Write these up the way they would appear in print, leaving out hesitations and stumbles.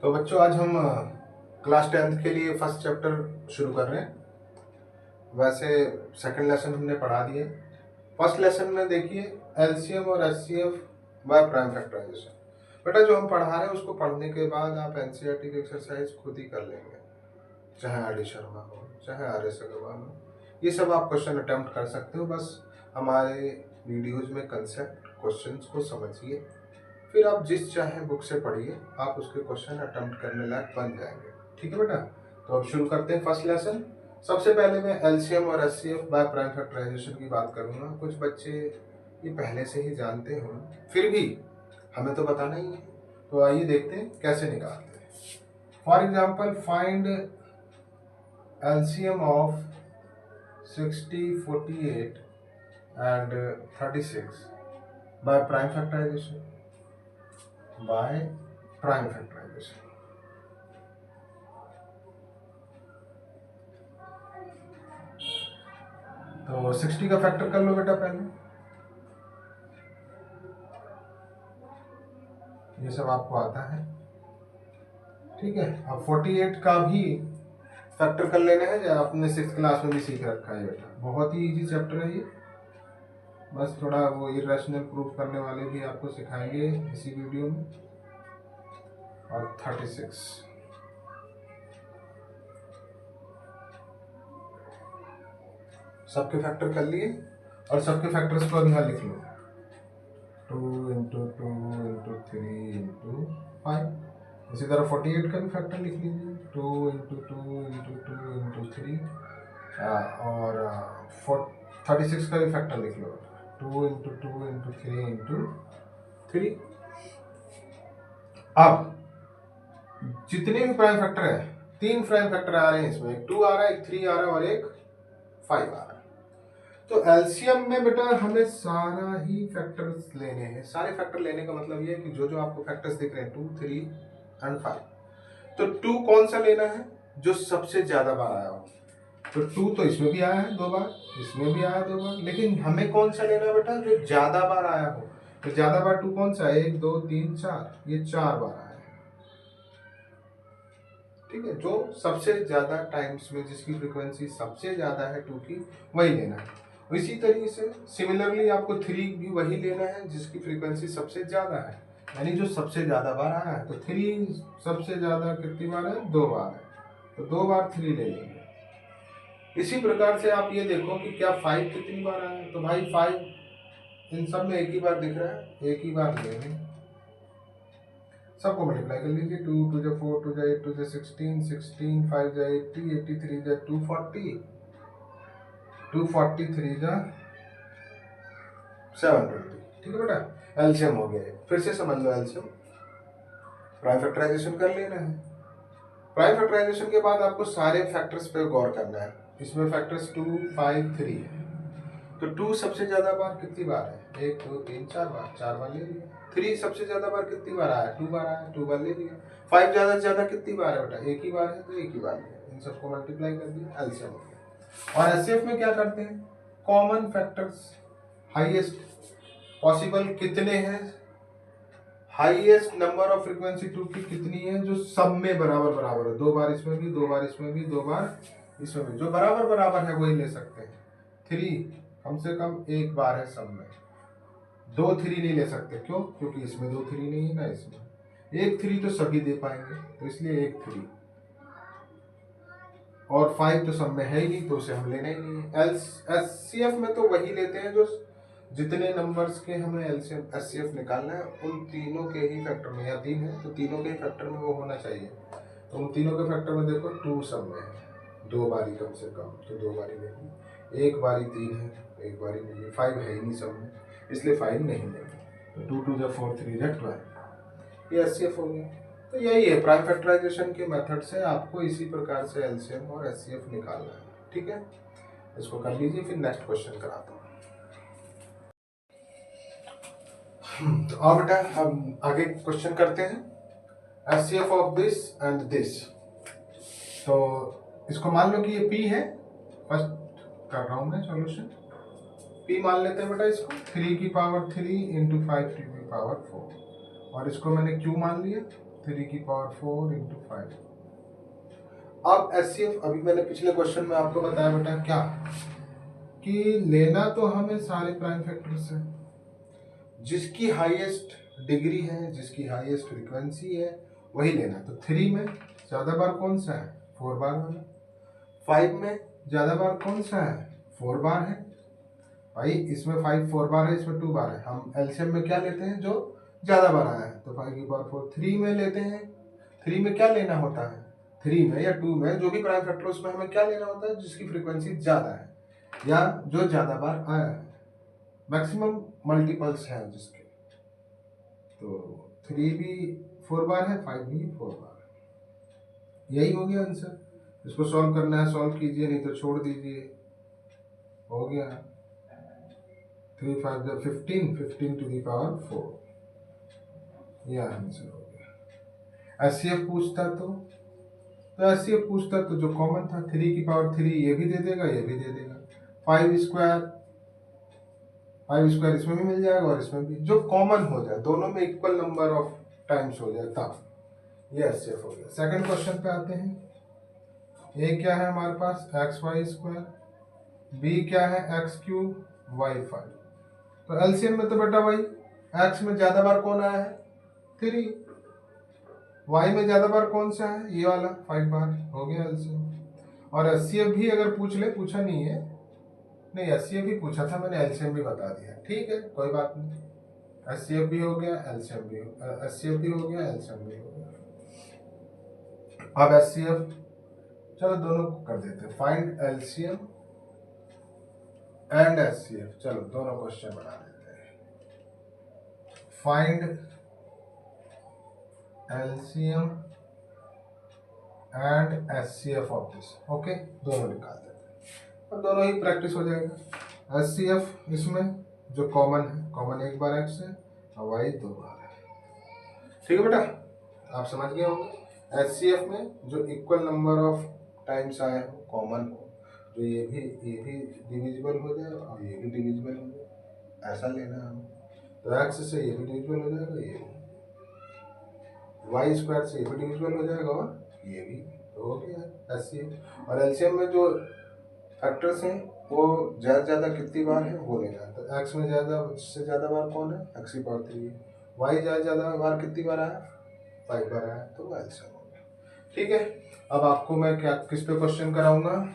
तो बच्चों आज हम क्लास 10th के लिए फर्स्ट चैप्टर शुरू कर रहे हैं। वैसे सेकंड लेसन हमने पढ़ा दिए। फर्स्ट लेसन में देखिए एलसीएम और एचसीएफ बाय प्राइम फैक्टराइजेशन। बेटा जो हम पढ़ा रहे हैं उसको पढ़ने के बाद आप एनसीईआरटी की एक्सरसाइज खुद ही कर लेंगे, चाहे आर डी शर्मा हो चाहे आर एस अग्रवाल हो, ये सब आप क्वेश्चन अटेम्प्ट कर सकते हो। बस हमारे वीडियोज में कंसेप्ट क्वेश्चंस को समझिए, फिर आप जिस चाहे बुक से पढ़िए, आप उसके क्वेश्चन अटेम्प्ट करने लायक बन जाएंगे। ठीक है बेटा, तो अब शुरू करते हैं फर्स्ट लेसन। सबसे पहले मैं एलसीएम और एचसीएफ बाय प्राइम फैक्टराइजेशन की बात करूंगा। कुछ बच्चे ये पहले से ही जानते हो, फिर भी हमें तो बताना ही है, तो आइए देखते हैं कैसे निकालते हैं। For example find LCM of 60, 48 and 36 by prime factorization. By prime factorization तो 60 का फैक्टर कर लो बेटा पहले, ये सब आपको आता है। ठीक है, अब 48 का भी फैक्टर कर लेना है, जो आपने 6th क्लास में भी सीख रखा है बेटा। बहुत ही इजी चैप्टर है ये, बस थोड़ा वो इरेशनल प्रूफ करने वाले भी आपको सिखाएंगे इसी वीडियो में। और 36 सबके फैक्टर कर लिए, और सबके फैक्टर्स को यहाँ लिख लो, 2 इंटू 2 इंटू 3 इंटू 5। इसी तरह 48 का भी फैक्टर लिख लीजिए, 2 इंटू 2 इंटू 2 इंटू 3। और 36 का भी फैक्टर लिख लो, 2 इंटू 2 इंटू 3 इंटू 3। अब जितने भी प्राइम फैक्टर है, 3 प्राइम फैक्टर आ रहे हैं इसमें, एक 2 आ रहा है, एक 3 आ रहा है और एक 5 आ रहा है। तो एलसीएम में बेटा हमें सारा ही फैक्टर्स लेने हैं। सारे फैक्टर लेने का मतलब ये है कि जो जो आपको फैक्टर्स दिख रहे हैं 2, 3 एंड 5, तो 2 कौन सा लेना है जो सबसे ज्यादा बार आया हो। तो 2 तो इसमें भी आया है 2 बार, इसमें भी आया 2 बार, लेकिन हमें कौन सा लेना है बेटा जो ज्यादा बार आया हो। तो ज्यादा बार 2 कौन सा है, 1 2 3 4, ये 4 बार आया है। ठीक है, जो सबसे ज्यादा टाइम्स में जिसकी फ्रीक्वेंसी सबसे ज्यादा है 2 की, वही लेना है। इसी तरीके से सिमिलरली आपको 3 भी वही लेना है जिसकी फ्रीक्वेंसी सबसे ज्यादा है, यानी जो सबसे ज्यादा बार आया है। तो 3 सबसे ज्यादा कितनी बार है, 2 बार है, तो 2 बार 3 ले लेंगे। इसी प्रकार से आप ये देखो कि क्या 5 कितनी बार आया है। तो भाई 5 इन सब में एक ही बार दिख रहा है, एक ही बार लेंगे, सबको मल्टीप्लाई कर लीजिए। 2 2 जा 4, 2 जा 8, 2 जा 16, 16 5 जा 80, 83 जा 240, 243 जा 720। ठीक है बेटा, एलसीएम हो गया। फिर से समझ लो, एलसीएम प्राइम फैक्टराइजेशन कर लेना है। प्राइम फैक्टराइजेशन के बाद आपको सारे फैक्टर्स पे गौर करना है। इसमें फैक्टर्स 2 5 3 है, तो 2 सबसे ज्यादा बार कितनी बार है, 1 2 3 4 बार, 4 बार ले लिया। 3 सबसे ज्यादा बार कितनी बार आया, 2 बार आया, 2 बार ले लिया। 5 ज्यादा से ज्यादा कितनी बार है बेटा, एक ही बार है, तो एक ही बार लिया। इन सबको मल्टीप्लाई कर दिया, एलसीएम हो गया। और एचसीएफ में क्या करते हैं, कॉमन फैक्टर्स हाईएस्ट पॉसिबल कितने हैं, हाईएस्ट नंबर ऑफ फ्रीक्वेंसी 2 की कितनी है जो सब में बराबर बराबर है। 2 बार इसमें भी, 2 बार इसमें भी, 2 बार इसमें भी, जो बराबर बराबर है वही ले सकते हैं। 3 कम से कम एक बार है सब में, 2 3 नहीं ले सकते। क्यों, क्योंकि इसमें 2 3 नहीं है ना, इसमें एक 3 तो सभी दे पाएंगे, तो इसलिए एक 3। और 5 तो सब में है ही नहीं, तो उसे हम लेना ही नहीं है। एचसीएफ में तो वही लेते हैं जो जितने नंबर्स के हमें एलसीएम एचसीएफ निकालना है, उन तीनों के ही फैक्टर में, या 3 है तो तीनों के ही फैक्टर में वो होना चाहिए। तो उन तीनों के फैक्टर में देखो 2 सब में है, 2 बारी कम से कम, तो 2 बारी लेंगे। एक बारी 3 है, एक बारी नहीं है। 5 है ही नहीं सब में, इसलिए 5 नहीं लेंगे। तो 2 2 जा 4 3 जा 12, ये एचसीएफ हो गया। तो यही है, प्राइम फैक्टराइजेशन के मेथड से आपको इसी प्रकार से एलसीएम और एचसीएफ निकालना है। ठीक है, इसको कर लीजिए, फिर नेक्स्ट क्वेश्चन कराता हूँ। तो अब बेटा हम आगे क्वेश्चन करते हैं, HCF of this and this. तो इसको मान लो कि ये P है, फर्स्ट कर रहा हूं मैं सॉल्यूशन। P मान लेते हैं बेटा इसको, 3 की पावर 3 इंटू 5 की पावर 4, और इसको मैंने Q मान लिया, 3 की पावर 4 इंटू 5। अब एचसीएफ अभी मैंने पिछले क्वेश्चन में आपको बताया बेटा क्या कि लेना तो हमें सारे प्राइम फैक्टर्स है, जिसकी हाईएस्ट डिग्री है, जिसकी हाईएस्ट फ्रीक्वेंसी है वही लेना। तो 3 में ज्यादा बार कौन सा है? 4 बार वाला। 5 में ज्यादा बार कौन सा है? 4 बार है भाई। इसमें 5 4 बार है, इसमें 2 बार है। हम एलसीएम में क्या लेते हैं? जो ज्यादा बार आया है। तो 5 की पावर 4 3 में लेते हैं। 3 में क्या लेना होता है? 3 में या 2 में जो भी प्राइम फैक्टर उसमें हमें क्या लेना होता है? जिसकी फ्रीक्वेंसी ज्यादा है या जो ज्यादा बार आया है, मैक्सिमम मल्टीपल्स हैं जिसके। तो 3 भी 4 बार है, 5 भी 4 बार है। यही हो गया आंसर। इसको सॉल्व करना है सॉल्व कीजिए, नहीं तो छोड़ दीजिए। हो गया 3 5 15, 15 टू दी पावर 4। यह आंसर हो गया। एचसीएफ पूछता तो एचसीएफ पूछता तो जो कॉमन था 3 की पावर 3 ये भी दे देगा, ये भी दे देगा। 5 स्क्वायर इसमें भी मिल जाएगा और इसमें भी, जो कॉमन हो जाए, दोनों में इक्वल नंबर ऑफ टाइम्स हो जाए तब ये एचसीएफ हो गया। सेकंड क्वेश्चन पे आते हैं। ए क्या है हमारे पास? X Y square. बी क्या है? X cube Y 5। तो एलसीएम में तो बेटा भाई एक्स में ज्यादा बार कौन आया है? 3। वाई में ज्यादा बार कौन सा है? ये वाला 5 बार। हो गया एलसीएम। और एचसीएफ भी अगर पूछ ले, पूछा नहीं है, नहीं एचसीएफ भी पूछा था मैंने, एलसीएम भी बता दिया। ठीक है कोई बात नहीं। एचसीएफ भी हो गया, एलसीएम भी एचसीएफ भी हो गया, एलसीएम भी हो गया। अब एचसीएफ चलो दोनों कर देते हैं। Find LCM and HCF. चलो दोनों क्वेश्चन बना देते हैं। Find LCM and HCF of this. Okay, दोनों निकाल देते हैं और दोनों ही प्रैक्टिस हो जाएगा। एचसीएफ इसमें जो कॉमन है, कॉमन एक बार एक्स है और वाई 2 बार है। ठीक है बेटा, आप समझ गए होंगे। एचसीएफ में जो इक्वल नंबर ऑफ टाइम्स आए हो, कॉमन हो, जो ये भी डिविजिबल हो जाए और ये भी डिविजिबल हो जाए, ऐसा लेना है हमें। तो एक्स से ये भी डिविजिबल हो जाएगा, ये भी वाई स्क्वायर से ये भी डिविजिबल हो जाएगा और ये भी। तो हो गया एचसीएफ। और एलसीएम में जो फैक्टर्स हैं वो ज़्यादा कितनी बार है वो लेना है। तो एक्स में से ज़्यादा बार कौन है? एक्स की पावर 3। वाई ज़्यादा बार कितनी बार आया? 5 बार आया। तो वो एलसीएम हो गया। ठीक है, अब आपको मैं क्या किस पे क्वेश्चन कराऊंगा?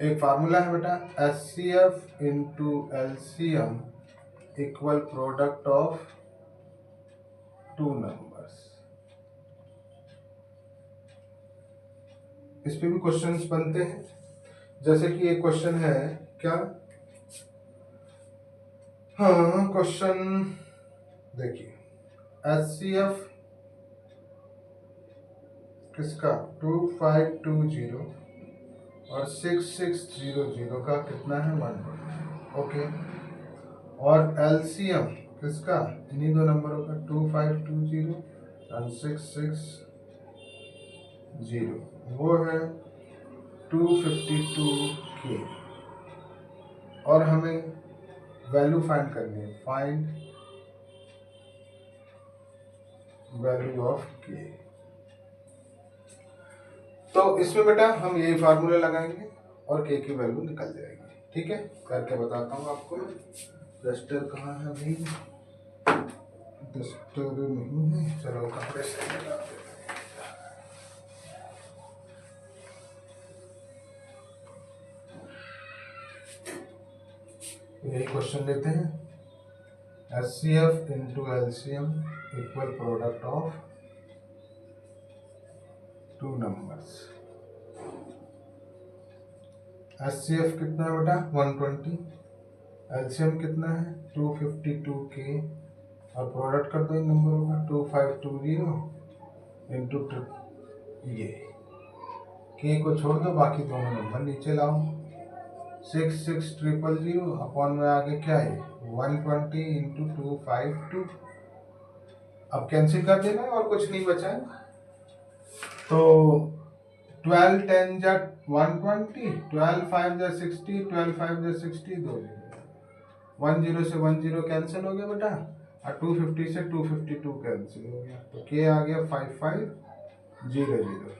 एक फार्मूला है बेटा, HCF into LCM equal product of 2 numbers. इस पे भी क्वेश्चंस बनते हैं। जैसे कि एक क्वेश्चन है क्या, हाँ क्वेश्चन देखिए, एचसीएफ किसका? 2520 और 6600 का कितना है? 1। ओके, और एलसीएम किसका? इन्हीं दो नंबरों का 2520 और 660, वो है 252K। और हमें वैल्यू फाइंड करनी है, फाइंड वैल्यू ऑफ K। तो इसमें बेटा हम यही फार्मूला लगाएंगे और K की वैल्यू निकल जाएगी। ठीक है, करके बताता हूँ आपको। डस्टर कहाँ है भाई? डस्टर नहीं है, चलो कपड़े से लगा देते हैं। यही क्वेश्चन लेते हैं, HCF into LCM equal product of 2 numbers. HCF कितना है बेटा? 120। एलसीएम कितना है? 252K। और प्रोडक्ट कर दो इन नंबरों का, 2520 इंटू ये K को छोड़ दो, बाकी दोनों नंबर नीचे लाओ। 66000 अपॉन में आगे क्या है? 120 इंटू 252। अब कैंसिल कर देना है और कुछ नहीं बचा है। तो 12 10 जा 120, 12 5 जा 60, 12 5 जा 60, 2 0 से 1 0 कैंसिल हो गया बेटा। और 250 से 252 कैंसिल हो गया, तो के आ गया 5500।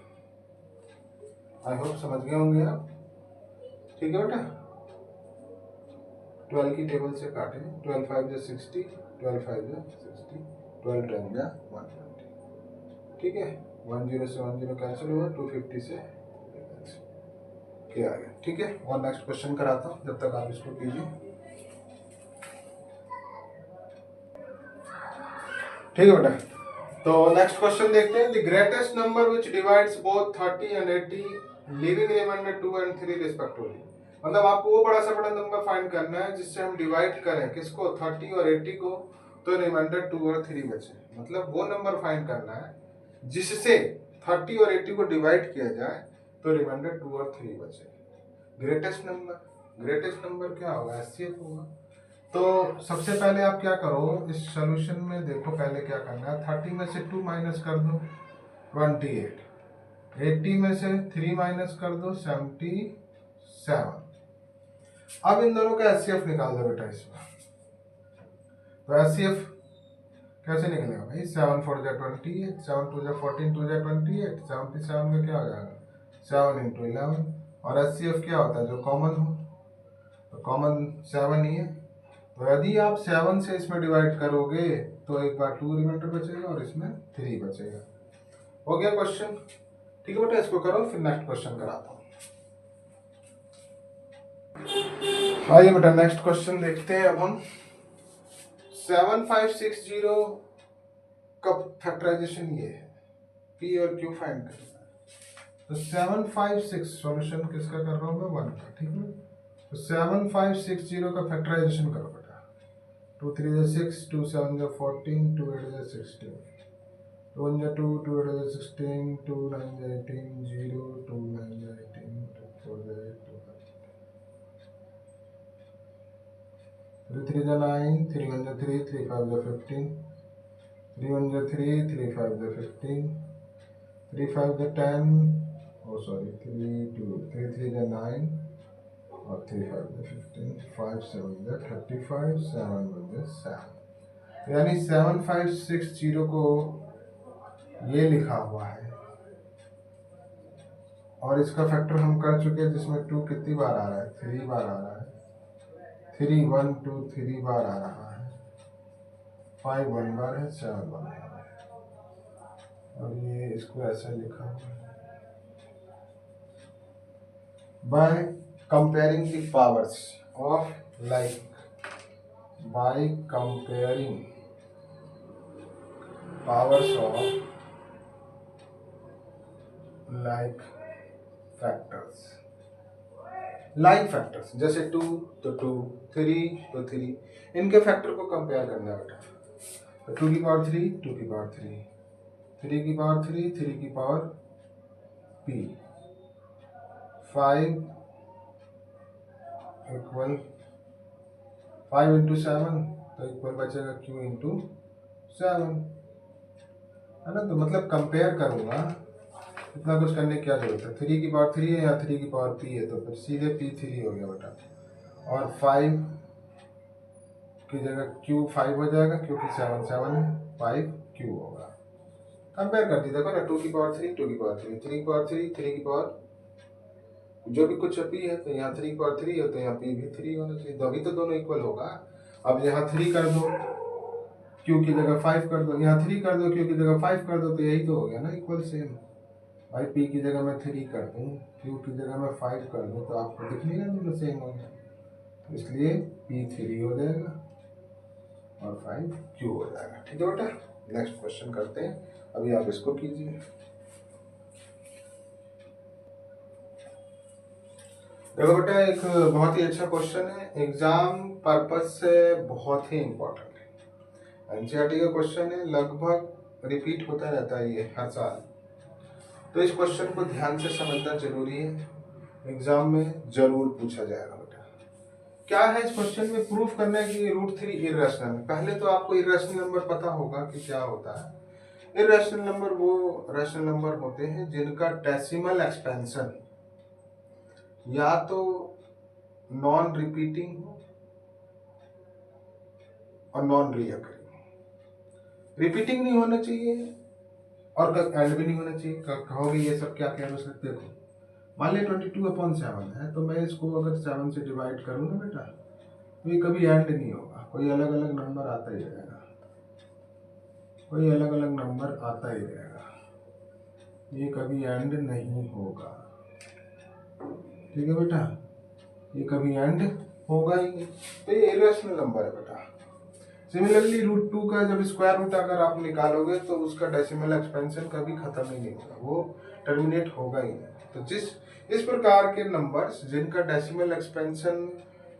आई होप समझ गए होंगे आप। ठीक है बेटा, 12 की टेबल से काटे, 12 5 जा 60, 12 5 जा 60, 12 10 जा 120। ठीक है, 10 से 10 कैंसिल हुआ, 250 से क्या आ गया। ठीक है, और नेक्स्ट क्वेश्चन कराता हूँ, जब तक आप इसको कीजिए। ठीक है बेटा, तो नेक्स्ट क्वेश्चन देखते हैं। The greatest number which divides both 30 and 80 leaving reminder 2 and 3 respectively. मतलब आपको वो बड़ा सा बड़ा नंबर फाइंड करना है जिससे हम डिवाइड करें किसको, 30 और 80 को, तो रिमाइंडर 2 और 3 बचे। मतलब वो नंबर फाइंड करना है जिससे 30 और 80 को डिवाइड किया जाए तो रिमाइंडर 2 और 3 बचे। ग्रेटेस्ट नंबर क्या होगा, एचसीएफ होगा। तो सबसे पहले आप क्या करो, इस सॉल्यूशन में देखो पहले क्या करना है। 30 में से 2 माइनस कर दो 28, 80 में से 3 माइनस कर दो 77। अब इन दोनों का एचसीएफ निकाल दो बेटा इसमें। तो एचसीएफ कैसे निकलेगा भाई, 7 4 जा 28, 7 2 जा 14, 2 जा 28, 77 में क्या हो जाएगा 7 इंटू 11। और एचसीएफ क्या होता है, जो कॉमन हो, तो कॉमन 7 ही है। तो यदि आप 7 से इसमें डिवाइड करोगे तो एक बार 2 रिमाइंडर बचेगा और इसमें 3 बचेगा। हो गया क्वेश्चन। ठीक है बेटा, इसको करो, फिर नेक्स्ट क्वेश्चन कराता हूँ। आइए बेटा, नेक्स्ट क्वेश्चन देखते हैं अब हम। 7560 का फैक्टराइजेशन ये है, पी और क्यू फाइंड करना है। तो 756 सॉल्यूशन किसका कर रहा हूँ मैं, 1 का। ठीक है, तो 7560 का फैक्टराइजेशन करो बेटा। 2 3 जा 6, 2 7 जा 14, 2 8 जा 16, 2 1 जा 2, 2 8 जा 16, 2 9 जा 18, 0 2 9 जा 18, 2 4 जा 8, 2 3 3 जा 9, 3 1 जा 3, 3 5 जा 15, 3 1 जा 3, 3 5 जा 15, 3 5 जा 10, oh sorry 3 2 3 3 जा 9 और 3 5 जा 15, 5 7 जा 35, 7 1 जा 7। यानी 7560 को ये लिखा हुआ है और इसका फैक्टर हम कर चुके हैं, जिसमें 2 कितनी बार आ रहा है, 3 बार आ रहा है, 3 1 2 3 बार आ रहा है, 5 1 बार है, 7 1 बार है। और ये इसको ऐसा लिखा हुआ है, by comparing the powers of like, by comparing powers of like factors. Like factors जैसे 2 तो 2, 3 तो 3, इनके फैक्टर को कंपेयर करना है बेटा। तो 2 की पावर 3, 2 की पावर 3, 3 की पावर 3, 3 की पावर p, 5 इक्वल 5 इंटू 7, तो इक्वल बचेगा q इंटू 7, है ना। तो मतलब कंपेयर करूंगा, इतना कुछ करने की क्या जरूरत है। 3 की पावर 3 है या 3 की पावर p है, तो फिर सीधे p3 हो गया बेटा। और 5 की जगह q 5 हो जाएगा, क्योंकि 7 7 है, 5 q होगा। कंपेयर कर दी, देखो ना, 2 की पावर 3, 2 की पावर 3, 3 की पावर 3, 3 की पावर जो भी कुछ p है, तो यहाँ 3 की पावर 3 है, तो यहाँ p भी 3 होना चाहिए, अभी तो दोनों इक्वल होगा। अब यहाँ 3 कर दो, q की जगह 5 कर दो, यहाँ 3 कर दो, q की जगह 5 कर दो, तो यही तो हो गया ना, इक्वल सेम। भाई p की जगह मैं 3 कर दूँ, q की जगह मैं 5 कर दूँ, तो आपको दिख नहीं रहा दोनों सेम हो गया, इसलिए p 3 हो जाएगा और 5 q हो जाएगा। ठीक है बेटा, नेक्स्ट क्वेश्चन करते हैं, अभी आप इसको कीजिए। देखो बेटा, एक बहुत ही अच्छा क्वेश्चन है, एग्जाम पर्पज से बहुत ही इंपॉर्टेंट है, एनसीईआरटी का क्वेश्चन है, लगभग रिपीट होता रहता है ये हर साल। तो इस क्वेश्चन को ध्यान से समझना जरूरी है, एग्जाम में जरूर पूछा जाएगा बेटा। क्या है इस क्वेश्चन में, प्रूफ करना है कि √3 इरेशनल है। पहले तो आपको इरेशनल नंबर पता होगा कि क्या होता है। इरेशनल नंबर वो रेशनल नंबर होते हैं जिनका डेसिमल एक्सपेंशन या तो नॉन रिपीटिंग हो और नॉन रीअकरिंग। रिपीटिंग नहीं होना चाहिए और एंड भी नहीं होना चाहिए। कहोगे ये सब क्या कह रहे हो? देखो मान लिया 22/7 है, तो मैं इसको अगर 7 से डिवाइड करूँ ना बेटा, तो ये कभी एंड नहीं होगा, कोई अलग अलग नंबर आता ही रहेगा, कोई अलग अलग नंबर आता ही रहेगा, ये कभी एंड नहीं होगा। ठीक है बेटा, ये कभी एंड होगा ही नहीं, तो ये इरेशनल नंबर है बेटा। सिमिलरली √2 का जब स्क्वायर रूट अगर आप निकालोगे तो उसका डेसिमल एक्सपेंशन कभी खत्म ही नहीं होगा, वो टर्मिनेट होगा ही नहीं। तो इस प्रकार के नंबर्स जिनका डेसिमल एक्सपेंशन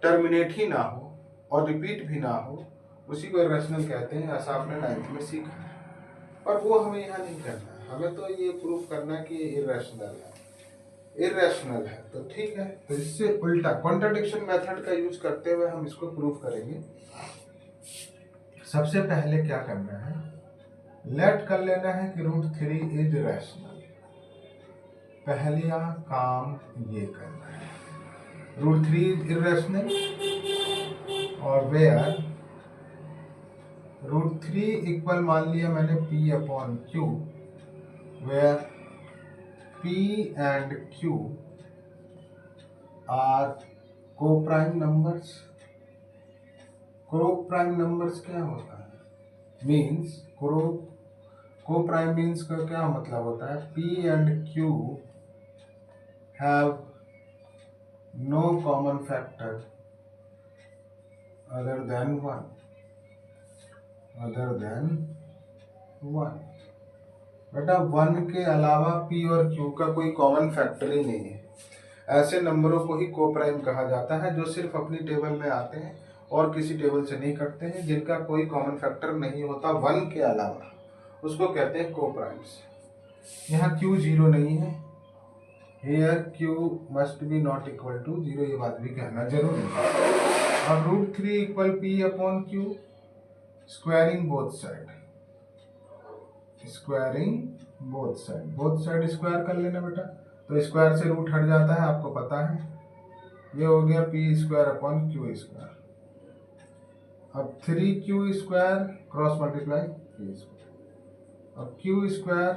टर्मिनेट ही ना हो और रिपीट भी ना हो, उसी को इरेशनल कहते हैं, ऐसा आपने 9th में सीखा है। और वो हमें यहाँ नहीं करना है, हमें तो ये प्रूव करना है कि ये इरेशनल है। तो ठीक है, तो इससे उल्टा कॉन्ट्रडिक्शन मेथड का यूज करते हुए हम इसको प्रूव करेंगे। सबसे पहले क्या करना है, लेट कर लेना है कि √3 इज रैशनल। पहला काम ये करना है, √3 इज इरेशनल और वेयर √3 इक्वल मान लिया मैंने P/Q, where P and Q are coprime numbers. Coprime numbers क्या होता है? मीन्स को-प्राइम मीन्स का क्या मतलब होता है? P and Q have no common factor other than 1। बेटा 1 के अलावा P और Q का कोई कॉमन फैक्टर ही नहीं है। ऐसे नंबरों को ही को-प्राइम कहा जाता है जो सिर्फ अपनी टेबल में आते हैं और किसी टेबल से नहीं कटते हैं, जिनका कोई कॉमन फैक्टर नहीं होता 1 के अलावा, उसको कहते हैं को-प्राइम्स। यहाँ Q 0 नहीं है, here Q must be not equal to 0, ये बात भी कहना जरूरी है। अब √3 equal P/Q, squaring both side, both side square कर लेना बेटा। तो स्क्वायर से रूट हट जाता है, आपको पता है, ये हो गया P²/Q²। अब 3Q² क्रॉस मल्टीप्लाई P², अब Q²,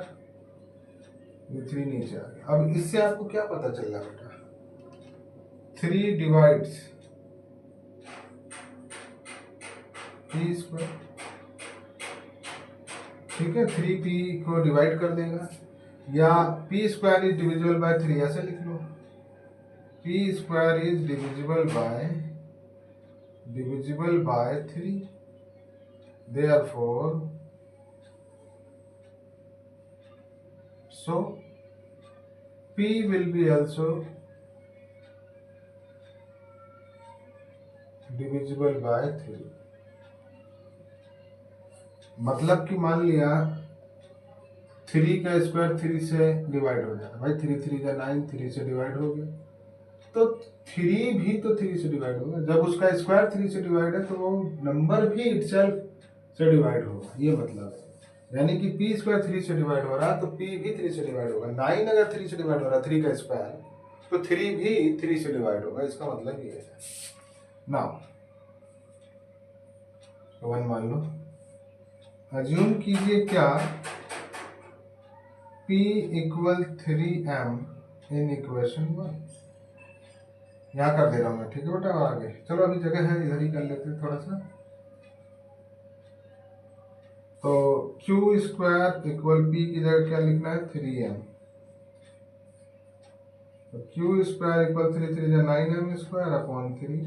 ये 3 नीचे आ गया। अब इससे आपको क्या पता चल रहा बेटा? 3 डिवाइड्स P², ठीक है, 3P को डिवाइड कर देगा, या P² इज डिविजिबल बाय 3, ऐसे लिख लो, P² is divisible by 3, therefore so P will be also divisible by 3। मतलब कि मान लिया 3 का स्क्वायर 3 से डिवाइड हो जाता है, भाई 3 3 का 9, 3 से डिवाइड हो गया, तो 3 भी तो 3 से डिवाइड होगा। जब उसका स्क्वायर 3 से डिवाइड है तो वो नंबर भी इटसेल्फ से डिवाइड होगा, ये मतलब है। यानी कि P² 3 से डिवाइड हो रहा है तो P भी 3 से डिवाइड होगा। 9 अगर 3 से डिवाइड हो रहा है, 3 का स्क्वायर, तो 3 भी 3 से डिवाइड होगा, इसका मतलब ये है। नाउ 1 मान लो, अज्यूम कीजिए क्या, P = 3m इन इक्वेशन 1। यहाँ कर दे रहा हूँ मैं, ठीक है बेटा, आगे चलो, अभी जगह है, इधर ही कर लेते हैं थोड़ा सा। तो Q² = P की जगह क्या लिखना है? 3m। तो Q² = 3 3 9m²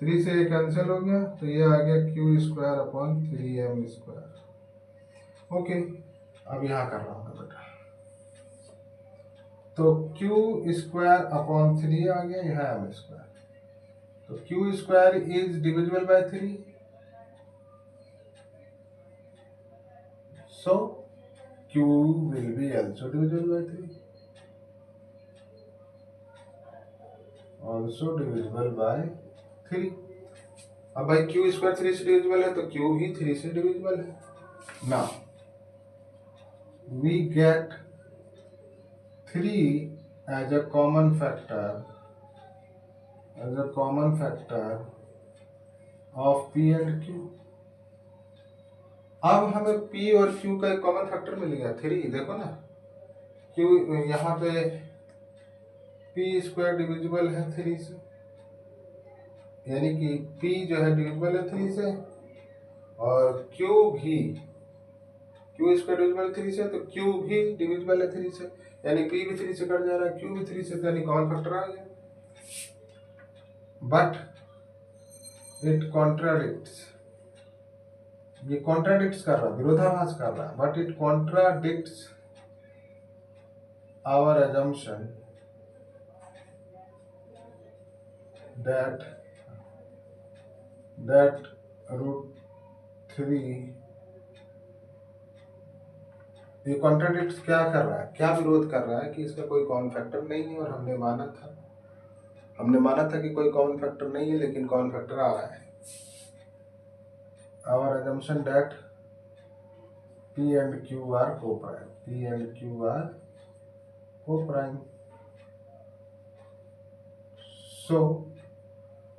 3 से ये कैंसिल हो गया, तो ये आ गया Q² 3m²। ओके, अब यहाँ कर रहा हूँ बेटा, तो Q² 3 आ गया, यहाँ m², तो Q² is divisible by 3, so Q will be also divisible by 3, also divisible by 3। अब भाई Q² 3 से डिविजिबल है तो Q भी 3 से डिविजिबल है। Now we get 3 as a common factor of P and Q। अब हमें P और Q का एक कॉमन फैक्टर मिल गया 3। देखो ना Q यहाँ पे P² डिविजिबल है 3 से, यानी कि P जो है डिविजिबल है 3 से, और Q भी Q² डिविजिबल 3 से, तो Q भी डिविजिबल है 3 से, यानी P भी 3 से कट जा रहा है, Q भी 3 से, यानी कॉमन फैक्टर आ गया। बट इट कॉन्ट्राडिक्ट्स, ये कॉन्ट्राडिक्ट्स कर रहा है, विरोधाभास कर रहा है, but it contradicts our assumption that √3, ये कॉन्ट्राडिक्ट्स क्या कर रहा है, क्या विरोध कर रहा है कि इसका कोई कॉमन फैक्टर नहीं है, और हमने माना था कि कोई कॉमन फैक्टर नहीं है, लेकिन कॉमन फैक्टर आ रहा है। Our assumption that P and Q are co-prime, P and Q are co-prime. So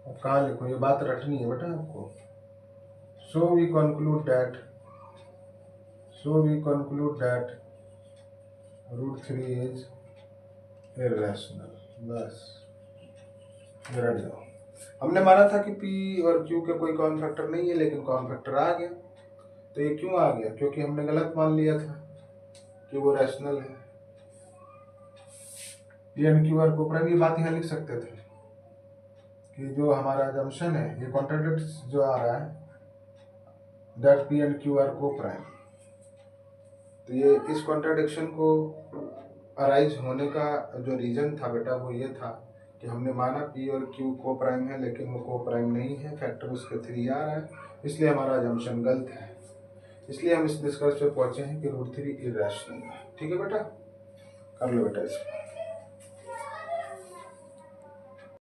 अब कहाँ लिखो, ये बात रटनी है बेटा आपको। So we conclude that √3 is irrational। बस रट जाओ। हमने माना था कि P और Q के कोई कॉमन फैक्टर नहीं है, लेकिन कॉमन फैक्टर आ गया। तो ये क्यों आ गया? क्योंकि हमने गलत मान लिया था कि वो रैशनल है। P and Q are co-prime, ये बात यहाँ लिख सकते थे कि जो हमारा assumption है, ये कॉन्ट्राडिक्ट्स जो आ रहा है, that P and Q are co-prime, तो ये इस कॉन्ट्राडिक्शन को अराइज होने का जो रीजन था बेटा वो ये था कि हमने माना P और Q को प्राइम है, लेकिन वो को प्राइम नहीं है, फैक्टर उसके 3 आ रहा है, इसलिए हमारा assumption गलत है। इसलिए हम इस निष्कर्ष पे पहुंचे हैं कि √3 इरेशनल है। ठीक है बेटा, कर लो बेटा इसको।